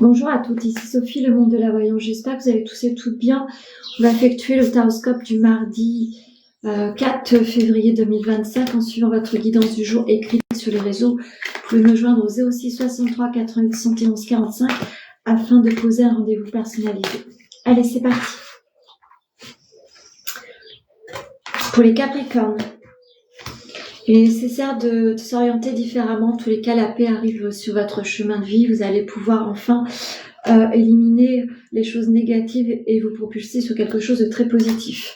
Bonjour à toutes, ici Sophie, le monde de la voyance. J'espère que vous allez tous et toutes bien. On va effectuer le taroscope du mardi 4 février 2025 en suivant votre guidance du jour écrite sur les réseaux. Vous pouvez me joindre au 06 63 88 71 45 afin de poser un rendez-vous personnalisé. Allez, c'est parti. Pour les Capricornes, il est nécessaire de s'orienter différemment. En tous les cas, la paix arrive sur votre chemin de vie. Vous allez pouvoir enfin éliminer les choses négatives et vous propulser sur quelque chose de très positif.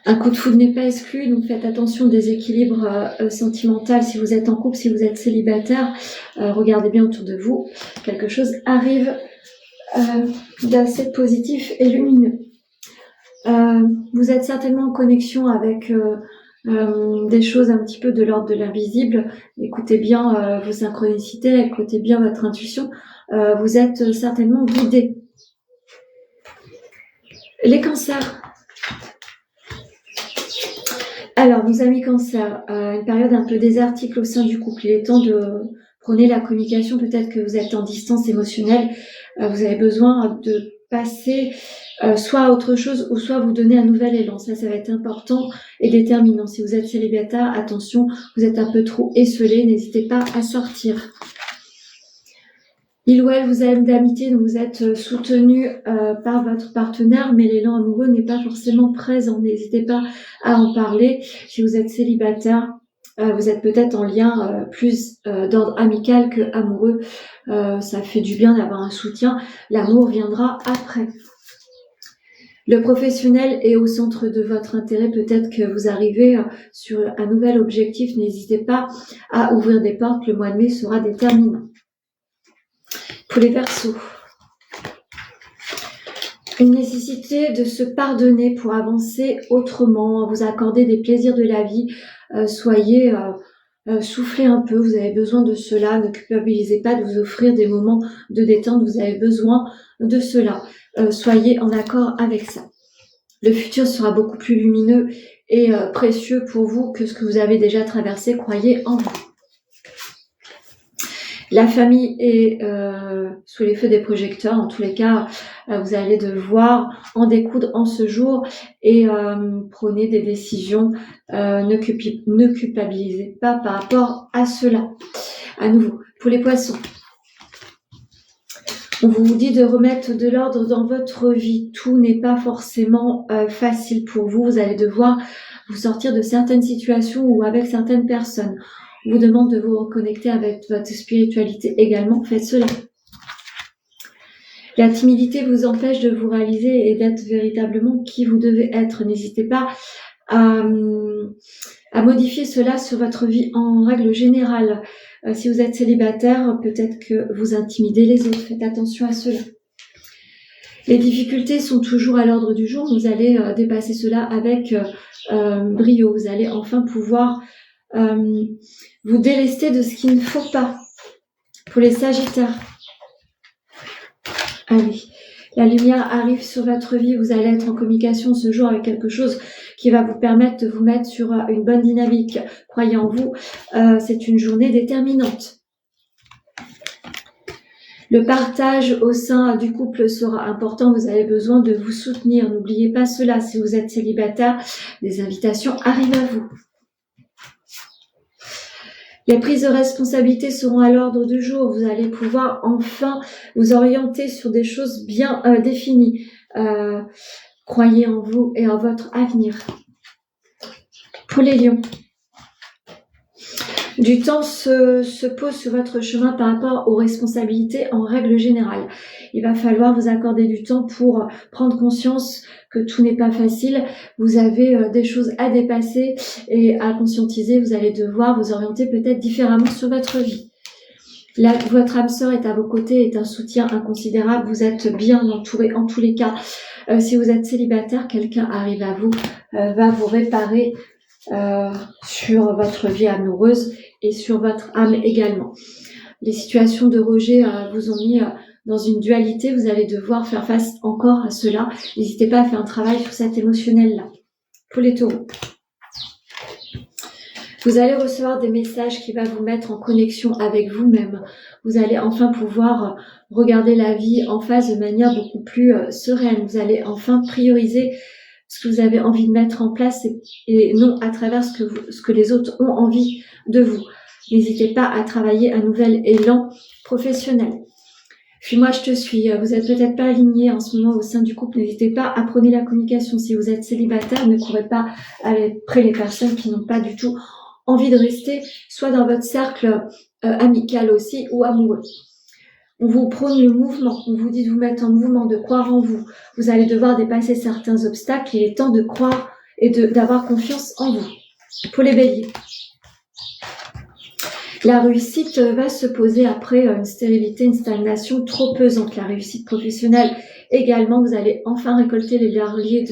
Un coup de foudre n'est pas exclu, donc faites attention au déséquilibre sentimental si vous êtes en couple, si vous êtes célibataire. Regardez bien autour de vous. Quelque chose arrive d'assez positif et lumineux. Vous êtes certainement en connexion avec des choses un petit peu de l'ordre de l'invisible. Écoutez bien vos synchronicités, écoutez bien votre intuition. Vous êtes certainement guidé. Les cancers. Alors, nos amis cancers, une période un peu désertique au sein du couple. Il est temps de prôner la communication. Peut-être que vous êtes en distance émotionnelle. Vous avez besoin de passer soit à autre chose ou soit vous donner un nouvel élan. Ça va être important et déterminant. Si vous êtes célibataire, attention, vous êtes un peu trop esselé. N'hésitez pas à sortir. Il ou elle vous aime d'amitié, donc vous êtes soutenu par votre partenaire, mais l'élan amoureux n'est pas forcément présent. N'hésitez pas à en parler. Si vous êtes célibataire, vous êtes peut-être en lien plus d'ordre amical que amoureux. Ça fait du bien d'avoir un soutien. L'amour viendra après. Le professionnel est au centre de votre intérêt. Peut-être que vous arrivez sur un nouvel objectif. N'hésitez pas à ouvrir des portes. Le mois de mai sera déterminant. Pour les Verseaux, une nécessité de se pardonner pour avancer autrement, vous accorder des plaisirs de la vie, soufflez un peu, vous avez besoin de cela, ne culpabilisez pas de vous offrir des moments de détente, vous avez besoin de cela, soyez en accord avec ça. Le futur sera beaucoup plus lumineux et précieux pour vous que ce que vous avez déjà traversé, croyez en vous. La famille est sous les feux des projecteurs. En tous les cas, vous allez devoir en découdre en ce jour et prenez des décisions. Ne culpabilisez pas par rapport à cela. À nouveau, pour les poissons, on vous dit de remettre de l'ordre dans votre vie. Tout n'est pas forcément facile pour vous. Vous allez devoir vous sortir de certaines situations ou avec certaines personnes. On vous demande de vous reconnecter avec votre spiritualité également, faites cela. La timidité vous empêche de vous réaliser et d'être véritablement qui vous devez être. N'hésitez pas à modifier cela sur votre vie en règle générale. Si vous êtes célibataire, peut-être que vous intimidez les autres, faites attention à cela. Les difficultés sont toujours à l'ordre du jour, vous allez dépasser cela avec brio. Vous allez enfin pouvoir vous délester de ce qu'il ne faut pas. Pour les Sagittaires, allez, la lumière arrive sur votre vie, vous allez être en communication ce jour avec quelque chose qui va vous permettre de vous mettre sur une bonne dynamique. Croyez en vous, c'est une journée déterminante. Le partage au sein du couple sera important, vous avez besoin de vous soutenir. N'oubliez pas cela, si vous êtes célibataire, des invitations arrivent à vous. Les prises de responsabilité seront à l'ordre du jour. Vous allez pouvoir enfin vous orienter sur des choses bien définies. Croyez en vous et en votre avenir. Pour les lions, du temps se pose sur votre chemin par rapport aux responsabilités en règle générale. Il va falloir vous accorder du temps pour prendre conscience que tout n'est pas facile. Vous avez des choses à dépasser et à conscientiser. Vous allez devoir vous orienter peut-être différemment sur votre vie. Là, votre âme sœur est à vos côtés, est un soutien inconsidérable. Vous êtes bien entouré en tous les cas. Si vous êtes célibataire, quelqu'un arrive à vous, va vous réparer sur votre vie amoureuse et sur votre âme également. Les situations de rejet vous ont mis dans une dualité, vous allez devoir faire face encore à cela. N'hésitez pas à faire un travail sur cet émotionnel-là. Pour les taureaux, vous allez recevoir des messages qui vont vous mettre en connexion avec vous-même. vous allez enfin pouvoir regarder la vie en face de manière beaucoup plus sereine. Vous allez enfin prioriser ce que vous avez envie de mettre en place et non à travers ce que les autres ont envie de vous. N'hésitez pas à travailler un nouvel élan professionnel. Puis moi, je te suis. Vous n'êtes peut-être pas aligné en ce moment au sein du couple. N'hésitez pas à prôner la communication. Si vous êtes célibataire, ne courez pas après les personnes qui n'ont pas du tout envie de rester, soit dans votre cercle amical aussi ou amoureux. On vous prône le mouvement. On vous dit de vous mettre en mouvement, de croire en vous. Vous allez devoir dépasser certains obstacles. Il est temps de croire et d'avoir confiance en vous. Pour les béliers. La réussite va se poser après une stérilité, une stagnation trop pesante. La réussite professionnelle également, vous allez enfin récolter les lauriers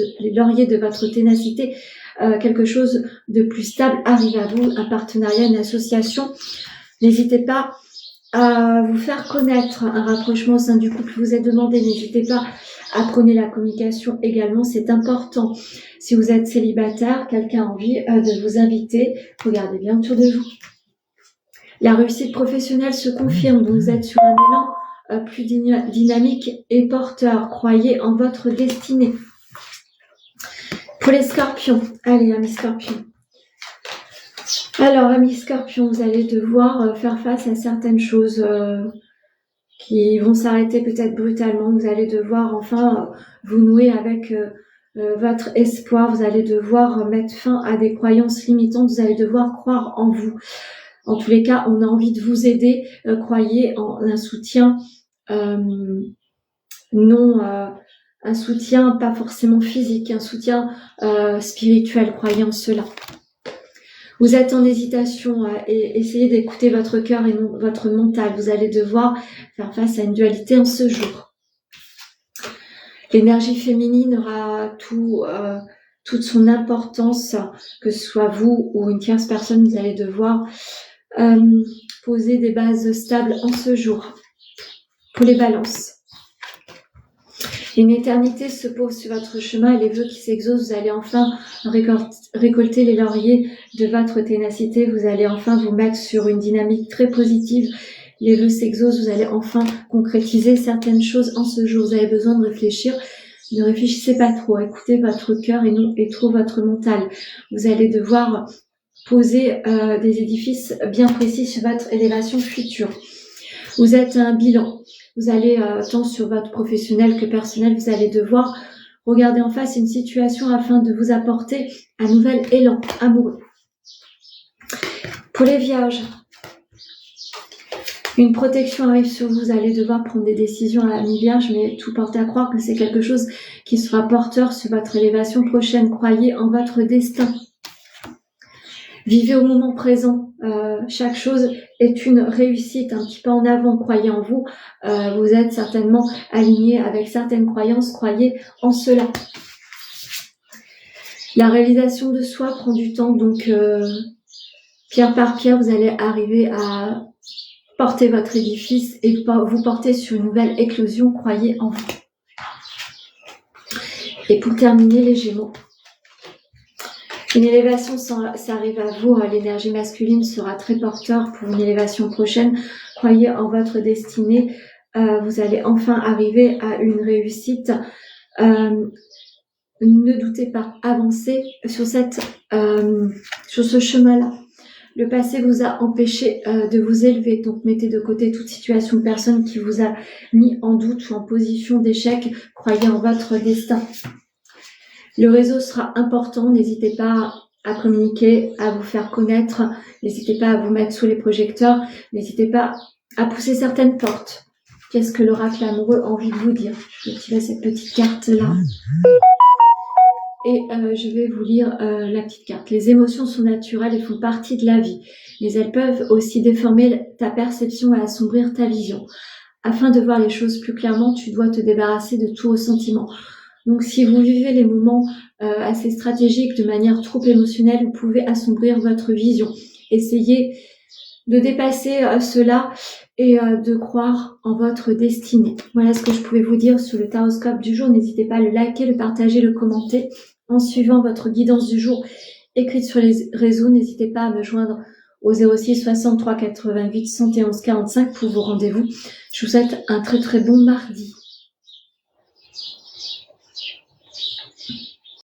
de votre ténacité. Quelque chose de plus stable arrive à vous, un partenariat, une association. N'hésitez pas à vous faire connaître, un rapprochement au sein du couple vous est demandé. N'hésitez pas à prôner la communication également, c'est important. Si vous êtes célibataire, quelqu'un a envie de vous inviter, regardez bien autour de vous. La réussite professionnelle se confirme, donc vous êtes sur un élan plus dynamique et porteur. Croyez en votre destinée. Pour les scorpions, allez, amis scorpions. Alors, amis scorpions, vous allez devoir faire face à certaines choses qui vont s'arrêter peut-être brutalement. Vous allez devoir enfin vous nouer avec votre espoir. Vous allez devoir mettre fin à des croyances limitantes. Vous allez devoir croire en vous. En tous les cas, on a envie de vous aider. Croyez en un soutien un soutien pas forcément physique, un soutien spirituel. Croyez en cela. Vous êtes en hésitation et essayez d'écouter votre cœur et non votre mental. Vous allez devoir faire face à une dualité en ce jour. L'énergie féminine aura toute son importance, que ce soit vous ou une tierce personne. Vous allez devoir poser des bases stables en ce jour. Pour les balances. Une éternité se pose sur votre chemin et les vœux qui s'exaucent, vous allez enfin récolter les lauriers de votre ténacité. Vous allez enfin vous mettre sur une dynamique très positive. Les vœux s'exaucent, vous allez enfin concrétiser certaines choses en ce jour. Vous avez besoin de réfléchir. Ne réfléchissez pas trop, écoutez votre cœur et trop votre mental. Vous allez devoir poser des édifices bien précis sur votre élévation future. Vous êtes un bilan. Vous allez, tant sur votre professionnel que personnel, vous allez devoir regarder en face une situation afin de vous apporter un nouvel élan amoureux. Pour les vierges, une protection arrive sur vous. Vous allez devoir prendre des décisions à la mi-vierge, mais tout porte à croire que c'est quelque chose qui sera porteur sur votre élévation prochaine. Croyez en votre destin. Vivez au moment présent. Chaque chose est une réussite, un petit pas en avant. Croyez en vous. Vous êtes certainement aligné avec certaines croyances. Croyez en cela. La réalisation de soi prend du temps. Donc, pierre par pierre, vous allez arriver à porter votre édifice et vous porter sur une nouvelle éclosion. Croyez en vous. Et pour terminer, les Gémeaux. Une élévation, ça arrive à vous. L'énergie masculine sera très porteur pour une élévation prochaine. Croyez en votre destinée. Vous allez enfin arriver à une réussite. Ne doutez pas, avancez sur ce chemin-là. Le passé vous a empêché de vous élever. Donc, mettez de côté toute situation de personne qui vous a mis en doute ou en position d'échec. Croyez en votre destin. Le réseau sera important, n'hésitez pas à communiquer, à vous faire connaître, n'hésitez pas à vous mettre sous les projecteurs, n'hésitez pas à pousser certaines portes. Qu'est-ce que l'oracle amoureux a envie de vous dire? Je vais tirer cette petite carte-là. Et je vais vous lire la petite carte. Les émotions sont naturelles et font partie de la vie, mais elles peuvent aussi déformer ta perception et assombrir ta vision. Afin de voir les choses plus clairement, tu dois te débarrasser de tout ressentiment. Donc, si vous vivez les moments assez stratégiques de manière trop émotionnelle, vous pouvez assombrir votre vision. Essayez de dépasser cela et de croire en votre destinée. Voilà ce que je pouvais vous dire sur le taroscope du jour. N'hésitez pas à le liker, le partager, le commenter en suivant votre guidance du jour écrite sur les réseaux. N'hésitez pas à me joindre au 06 63 88 71 45 pour vos rendez-vous. Je vous souhaite un très très bon mardi.